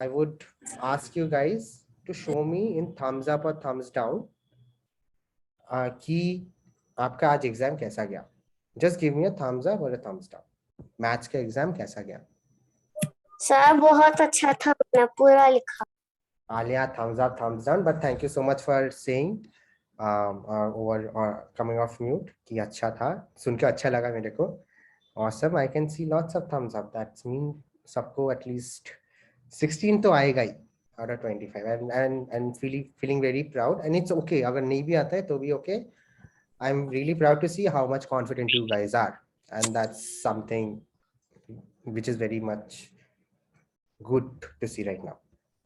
I would ask you guys to show me in thumbs up or thumbs down कि आपका आज exam कैसा गया. Just give me a thumbs up or a thumbs down. Maths का exam कैसा गया? Sir बहुत अच्छा था, मैंने पूरा लिखा. Alia, thumbs up, thumbs down. But thank you so much for saying over coming off mute कि अच्छा था, सुन के अच्छा लगा मेरे को. Awesome. I can see lots of thumbs up. That means सबको at least 16 तो आएगा ही out of 25. And feeling very proud. And it's okay. अगर नहीं भी आता है तो भी okay. I'm really proud to see how much confident you guys are. And that's something which is very much good to see right now.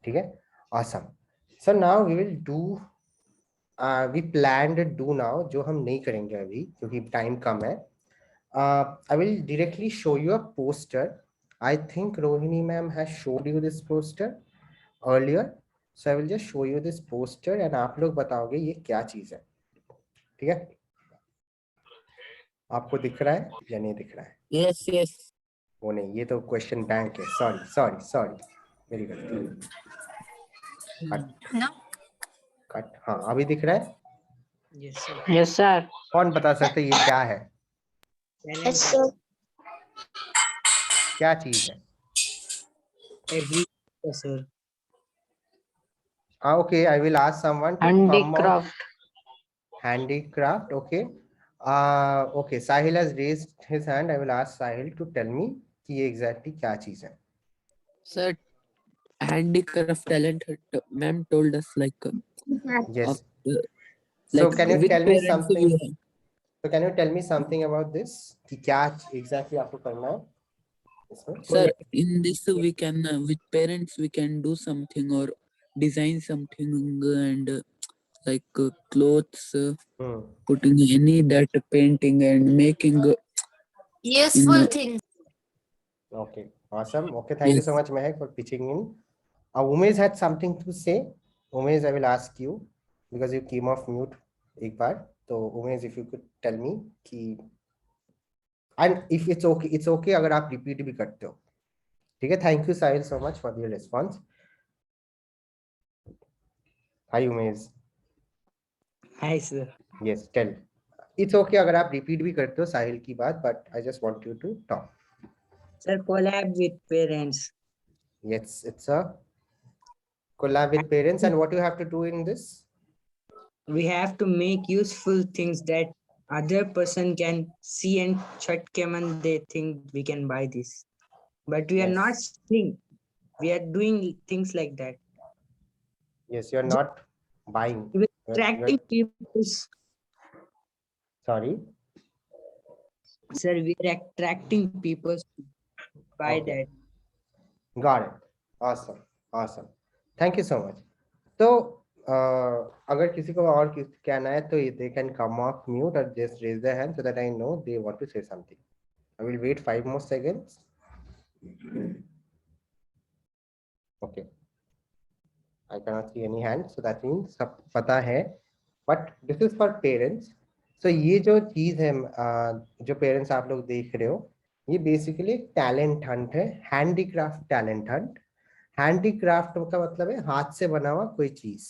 Okay? Awesome. So now we will do we planned to do now जो हम नहीं करेंगे अभी क्योंकि time कम है. I will directly show you a poster. I think Rohini ma'am has showed you this poster earlier. So I will just show you this poster and आप लोग बताओगे ये क्या चीज है. ठीक है? आपको दिख रहा है या नहीं दिख रहा है? Yes, yes. वो नहीं, ये तो क्वेश्चन बैंक है. सॉरी मेरी गलती. कट. हाँ अभी दिख रहा है. Yes, sir. कौन बता सकते ये क्या है? Yes, sir. क्या चीज है? Sir. Okay, I will ask someone to come up. Handicraft. Okay. Okay, Sahil has raised his hand. I will ask Sahil to tell me कि ये exactly क्या चीज है. Sir, handicraft talent, ma'am told us like. Yes. Like So can you with tell me parents something? we have. So can you tell me something about this? कि क्या exactly आपको करना है? इसमें? Sir, in this we can with parents we can do something or design something and like clothes, putting any that painting and making Useful things. Okay, awesome. Okay, thank you so much, Mehak, for pitching in. Umesh had something to say. Umesh, I will ask you because you came off mute एक बार. So Umesh, if you could tell me कि and if it's okay अगर आप repeat भी करते हो. ठीक है? Thank you Sahil so much for your response. Hi Umesh. Hi sir. Yes, tell. It's okay अगर आप repeat भी करते हो साहिल की बात, but I just want you to talk. Sir, collab with parents. Yes, it's a collab with parents. And what you have to do in this? We have to make useful things that other person can see and chat them and they think we can buy this. But we are not selling. We are doing things like that. Yes, you're not buying. We're attracting people. Sorry? Sir, we are attracting people to buy that. Got it. Awesome. Awesome. Thank you so much. So, अगर किसी को और कहना है तो they can come off mute or just raise their hand so that I know they want to say something. I will wait 5 more seconds. Okay. I cannot see any hands, so that means सब पता है. But this is for parents. So ये जो चीज है जो parents आप लोग देख रहे हो, ये basically talent hunt है, handicraft talent hunt. Handicraft का मतलब है हाथ से बना हुआ कोई चीज.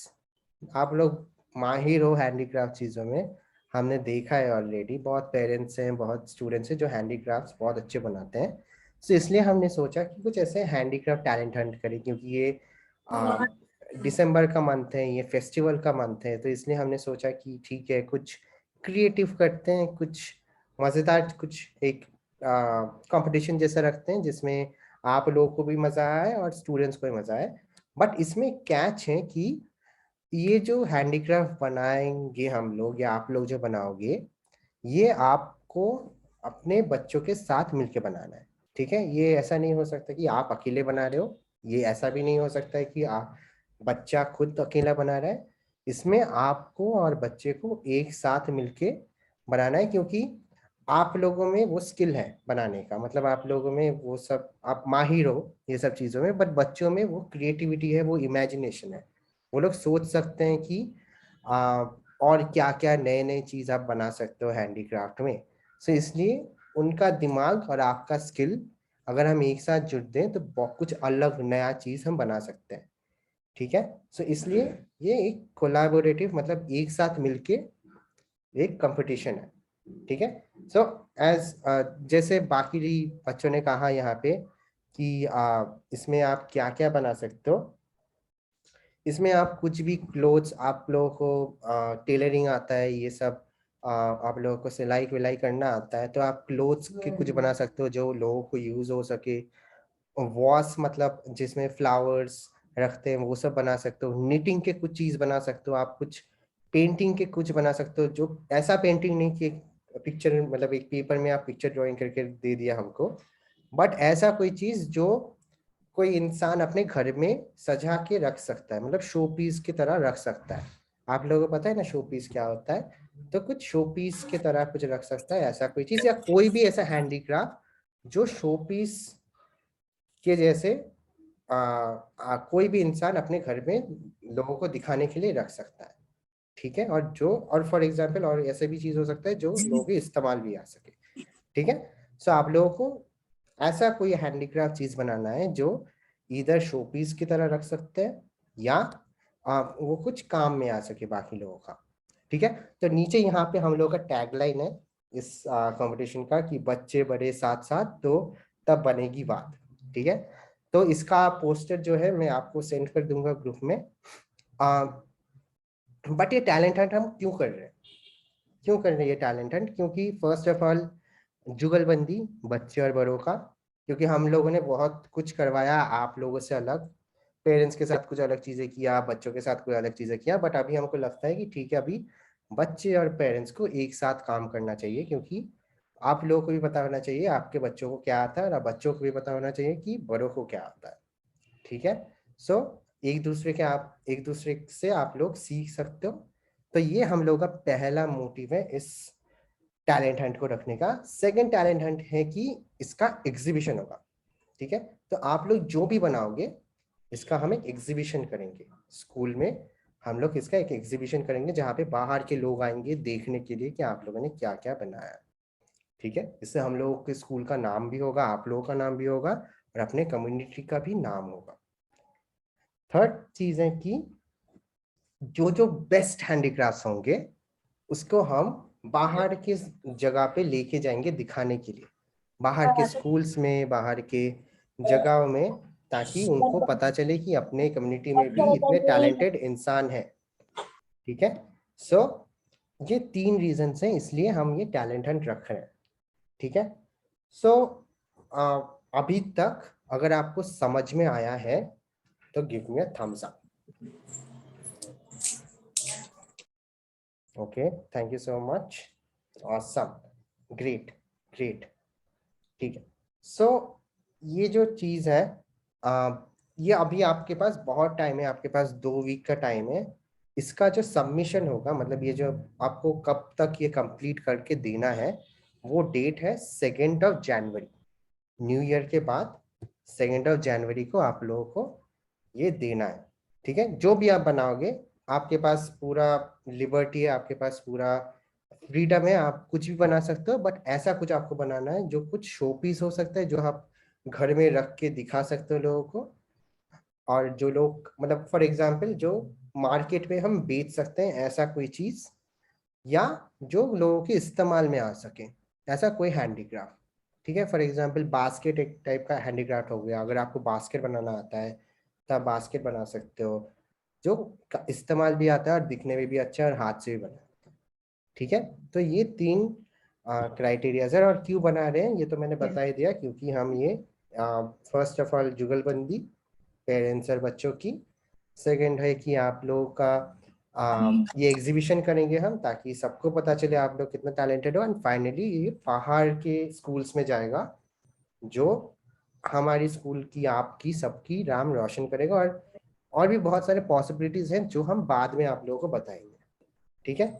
आप लोग माहिर हो हैंडीक्राफ्ट चीजों में, हमने देखा है ऑलरेडी. बहुत पेरेंट्स हैं, बहुत स्टूडेंट्स हैं जो हैंडीक्राफ्ट्स बहुत अच्छे बनाते हैं. सो इसलिए हमने सोचा कि कुछ ऐसे हैंडीक्राफ्ट टैलेंट हंट करें, क्योंकि ये दिसंबर का मंथ है, ये फेस्टिवल का मंथ है, तो इसलिए हमने सोचा कि ठीक है कुछ क्रिएटिव करते हैं, कुछ मजेदार, कुछ एक कंपटीशन जैसा रखते हैं जिसमें आप लोगों को भी मजा आए और स्टूडेंट्स को भी मजा आए. बट इसमें कैच है कि ये जो हैंडीक्राफ्ट बनाएंगे हम लोग या आप लोग जो बनाओगे, ये आपको अपने बच्चों के साथ मिलके बनाना है. ठीक है? ये ऐसा नहीं हो सकता कि आप अकेले बना रहे हो. ये ऐसा भी नहीं हो सकता है कि आप बच्चा खुद अकेला बना रहा है. इसमें आपको और बच्चे को एक साथ मिलके बनाना है, क्योंकि आप लोगों में वो स्किल है बनाने का. मतलब आप लोगों में वो सब, आप माहिर हो ये सब चीज़ों में, बट बच्चों में वो क्रिएटिविटी है, वो इमेजिनेशन है. वो लोग सोच सकते हैं कि और क्या क्या नए नए चीज़ आप बना सकते हो हैंडीक्राफ्ट में. सो इसलिए उनका दिमाग और आपका स्किल अगर हम एक साथ जुट दें तो कुछ अलग नया चीज हम बना सकते हैं, ठीक है। सो इसलिए ये एक कोलैबोरेटिव मतलब एक साथ मिलके एक कंपटीशन है, ठीक है। सो एज जैसे बाकी बच्चों ने कहा यहाँ पे कि इसमें आप क्या क्या बना सकते हो। इसमें आप कुछ भी क्लोथ्स, आप लोगों को टेलरिंग आता है, ये सब आप लोगों को सिलाई विलाई करना आता है, तो आप क्लोथ्स के कुछ बना सकते हो जो लोगों को यूज हो सके। वॉस मतलब जिसमें फ्लावर्स रखते हैं वो सब बना सकते हो। निटिंग के कुछ चीज बना सकते हो आप, कुछ पेंटिंग के कुछ बना सकते हो, जो ऐसा पेंटिंग नहीं कि पिक्चर मतलब एक पेपर में आप पिक्चर ड्राइंग करके दे दिया हमको, बट ऐसा कोई चीज जो कोई इंसान अपने घर में सजा के रख सकता है, मतलब शो पीस की तरह रख सकता है। आप लोगों को पता है ना शो पीस क्या होता है, तो कुछ शो पीस की तरह कुछ रख सकता है ऐसा कोई चीज, या कोई भी ऐसा हैंडीक्राफ्ट जो शो पीस के जैसे कोई भी इंसान अपने घर में लोगों को दिखाने के लिए रख सकता है, ठीक है। और फॉर एग्जाम्पल और ऐसे भी चीज हो सकता है जो लोगों के इस्तेमाल भी आ सके, ठीक है। सो आप लोगों को ऐसा कोई हैंडीक्राफ्ट चीज बनाना है जो इधर शो पीस की तरह रख सकते हैं या वो कुछ काम में आ सके बाकी लोगों का, ठीक है। तो नीचे यहाँ पे हम लोगों का टैगलाइन है इस कंपटीशन का कि बच्चे बड़े साथ साथ तो तब बनेगी बात, ठीक है। तो इसका पोस्टर जो है मैं आपको सेंड कर दूंगा ग्रुप में। बट ये टैलेंट हंट हम क्यों कर रहे हैं, क्यों कर रहे हैं ये टैलेंट हंट? क्योंकि फर्स्ट ऑफ ऑल जुगलबंदी बच्चे और बड़ों का, क्योंकि हम लोगों ने बहुत कुछ करवाया आप लोगों से अलग, पेरेंट्स के साथ कुछ अलग चीजें किया, बच्चों के साथ कुछ अलग चीजें किया, बट अभी हमको लगता है कि ठीक है अभी बच्चे और पेरेंट्स को एक साथ काम करना चाहिए, क्योंकि आप लोगों को भी पता होना चाहिए आपके बच्चों को क्या आता है और बच्चों को भी पता होना चाहिए कि बड़ों को क्या आता है, ठीक है। सो एक दूसरे से आप लोग सीख सकते हो। तो ये हम लोग का पहला मोटिव है इस टैलेंट हंट को रखने का। सेकंड टैलेंट हंट है कि इसका एग्जीबिशन होगा, ठीक है। तो आप लोग जो भी बनाओगे इसका हम एक एग्जीबिशन करेंगे स्कूल में, हम लोग इसका एक एग्जीबिशन करेंगे जहाँ पे बाहर के लोग आएंगे देखने के लिए कि आप लोगों ने क्या क्या बनाया है, ठीक है। इससे हम लोगों के स्कूल का नाम भी होगा, आप लोगों का नाम भी होगा और अपने कम्युनिटी का भी नाम होगा। थर्ड चीज है कि जो जो बेस्ट हैंडीक्राफ्ट्स होंगे उसको हम बाहर के जगह पे लेके जाएंगे दिखाने के लिए, बाहर के स्कूल्स में, बाहर के जगहों में, ताकि उनको पता चले कि अपने कम्युनिटी में भी इतने टैलेंटेड इंसान हैं, ठीक है। सो ये 3 रीजन हैं इसलिए हम ये टैलेंट हंट रख रहे हैं, ठीक है। सो अभी तक अगर आपको समझ में आया है तो give me a thumbs up. Okay, thank you so much, awesome, great great, ठीक है। सो ये जो चीज है ये अभी आपके पास बहुत टाइम है, आपके पास 2 वीक का टाइम है। इसका जो सबमिशन होगा मतलब ये जो आपको कब तक ये कंप्लीट करके देना है, वो डेट है 2 जनवरी, न्यू ईयर के बाद 2 जनवरी को आप लोगों को ये देना है, ठीक है। जो भी आप बनाओगे आपके पास पूरा लिबर्टी है, आपके पास पूरा फ्रीडम है, आप कुछ भी बना सकते हो, बट ऐसा कुछ आपको बनाना है जो कुछ शो पीस हो सकता है, जो आप घर में रख के दिखा सकते हो लोगों को, और जो लोग मतलब फॉर एग्जाम्पल जो मार्केट में हम बेच सकते हैं ऐसा कोई चीज, या जो लोगों के इस्तेमाल में आ सके ऐसा कोई हैंडीक्राफ्ट, ठीक है। फॉर एग्जाम्पल बास्केट एक टाइप का हैंडीक्राफ्ट हो गया, अगर आपको बास्केट बनाना आता है तो आप बास्केट बना सकते हो, जो इस्तेमाल भी आता है और दिखने में भी अच्छा है और हाथ से भी बना, ठीक है। तो ये 3 क्राइटेरियाज है, और क्यों बना रहे हैं ये तो मैंने बता ही दिया, क्योंकि हम ये फर्स्ट ऑफ ऑल जुगलबंदी पेरेंट्स और बच्चों की, सेकंड है कि आप लोगों का ये एग्जीबिशन करेंगे हम ताकि सबको पता चले आप लोग कितना टैलेंटेड हो, एंड फाइनली ये बाहर के स्कूल्स में जाएगा जो हमारी स्कूल की, आपकी, सबकी नाम रोशन करेगा, और भी बहुत सारे पॉसिबिलिटीज हैं जो हम बाद में आप लोगों को बताएंगे, ठीक है।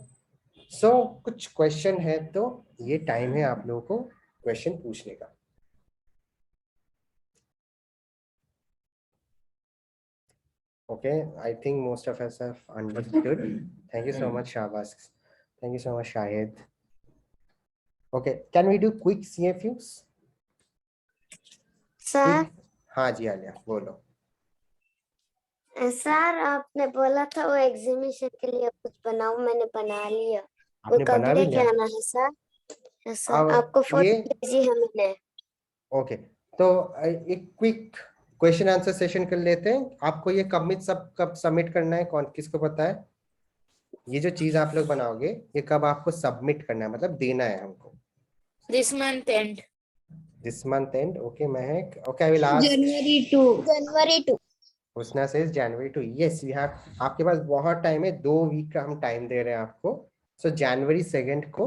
सो कुछ क्वेश्चन है तो ये टाइम है आप लोगों को क्वेश्चन पूछने का। Okay, I think most of us have understood. Thank you so much, Shabas. Thank you so much, Shahid. Okay, can we do quick CFUs? Sir हाँ जी आलिया बोलो। सर आपने बोला था वो एग्जीबिशन के लिए कुछ बनाओ, मैंने बना लिया। वो आपने कब बना भी लेके लिया? आना है सर? यस सर, अब आपको ये फोटो भेजी है मैंने। ओके, तो एक क्विक क्वेश्चन आंसर सेशन कर लेते हैं। आपको ये कब सबमिट करना है, कौन किसको पता है? ये जो चीज आप लोग बनाओगे ये कब आपको सबमिट करना है, मतलब देना है हमको? This month end. This month end. Okay Mehak, okay I will ask. January 2। Husna says January two, yes we have. आपके पास बहुत टाइम है, 2 वीक का हम टाइम दे रहे हैं आपको। सो जनवरी 2 को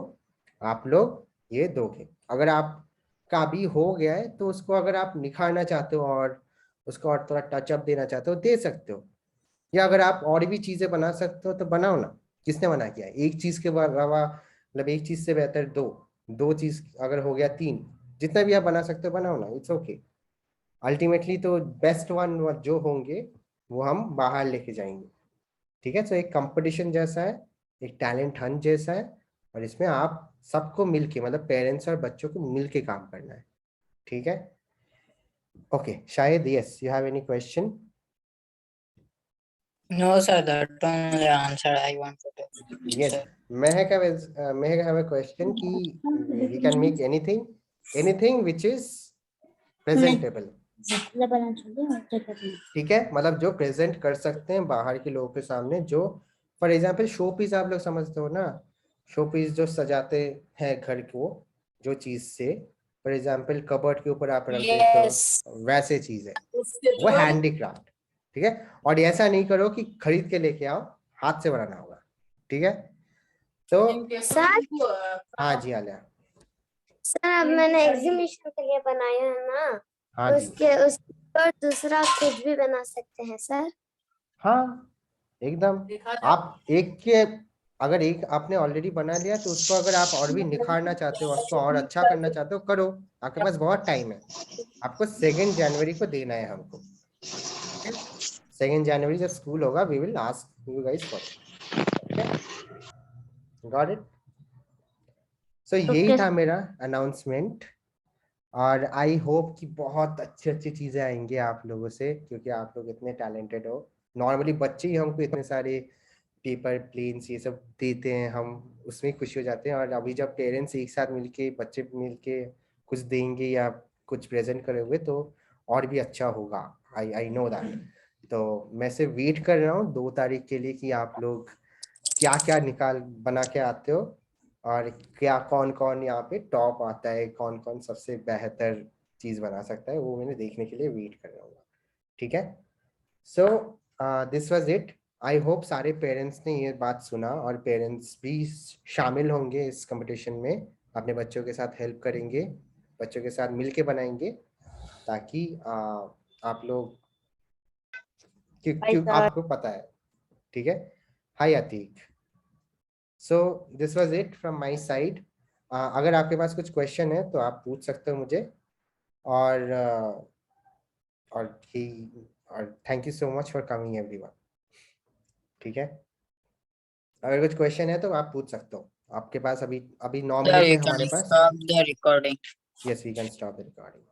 आप लोग ये दोगे। अगर आप का भी हो गया है तो उसको अगर आप निखारना चाहते हो और उसको और थोड़ा टचअप देना चाहते हो दे सकते हो, या अगर आप और भी चीजें बना सकते हो तो बनाओ ना। किसने मना किया? एक चीज के अलावा, मतलब एक चीज से बेहतर दो, दो चीज अगर हो गया 3, जितना भी आप बना सकते हो बनाओ ना, इट्स ओके। अल्टीमेटली तो बेस्ट वन जो होंगे वो हम बाहर लेके जाएंगे। ठीक है, तो एक कंपटीशन जैसा है, एक टैलेंट हंट जैसा है, और इसमें आप सबको मिलके, मतलब पेरेंट्स और बच्चों को मिलके काम करना है। ठीक है, ओके शायद yes you have any question? No, sir, that only answer I wanted to. Yes, Mehak have a question कि we can make anything which is presentable. ठीक है, मतलब जो प्रेजेंट कर सकते हैं बाहर के लोगों के सामने, जो फॉर एग्जांपल शो पीस आप लोग समझते हो ना, शो पीस जो सजाते हैं घर को, जो चीज से फॉर एग्जांपल कबर्ड के ऊपर आप रख देते हो, वैसे चीज है वो हैंडीक्राफ्ट। ठीक है, और ऐसा नहीं करो कि खरीद के लेके आओ, हाथ से बनाना होगा। ठीक है, तो सर हाँ जी आलिया। सर अब मैंने एग्जीबिशन के लिए बनाया है ना, हाँ जी, उसके और दूसरा कुछ भी बना सकते हैं सर? हाँ एकदम। आप एक के, अगर एक आपने ऑलरेडी बना लिया तो उसको अगर आप और भी निखारना चाहते हो, उसको और अच्छा करना चाहते हो, करो। आपके पास बहुत टाइम है। आपको 2 जनवरी को देना है हमको। 2 जनवरी जब स्कूल होगा we will ask you guys for it. Got it? So यही था मेरा अनाउंसमेंट, और आई होप कि बहुत अच्छी अच्छी चीजें आएंगी आप लोगों से, क्योंकि आप लोग इतने टैलेंटेड हो। नॉर्मली बच्चे ही हमको इतने सारे पेपर प्लेन्स ये सब देते हैं, हम उसमें खुशी हो जाते हैं। और अभी जब पेरेंट्स एक साथ मिलके, बच्चे मिलके कुछ देंगे या कुछ प्रेजेंट करोगे तो और भी अच्छा होगा। I know that. तो मैं सिर्फ वेट कर रहा हूँ 2 तारीख के लिए कि आप लोग क्या क्या निकाल बना के आते हो, और क्या कौन कौन यहाँ पे टॉप आता है, कौन कौन सबसे बेहतर चीज बना सकता है, वो मैंने देखने के लिए वेट कर रहा हूँ। ठीक है, सो this was it. I hope सारे पेरेंट्स ने ये बात सुना, और पेरेंट्स भी शामिल होंगे इस कंपटीशन में, अपने बच्चों के साथ हेल्प करेंगे, बच्चों के साथ मिलके बनाएंगे, ताकि आप लोग क्यों आपको पता है। ठीक है, hi Atiq. So this was it from my side. अगर आपके पास कुछ क्वेश्चन है तो आप पूछ सकते हो मुझे, और और ही और thank you so much for coming everyone. ठीक है, अगर कुछ क्वेश्चन है तो आप पूछ सकते हो। आपके पास अभी अभी 9 Sir, मिनट है you हमारे can पास। stop the recording. Yes we can stop the recording.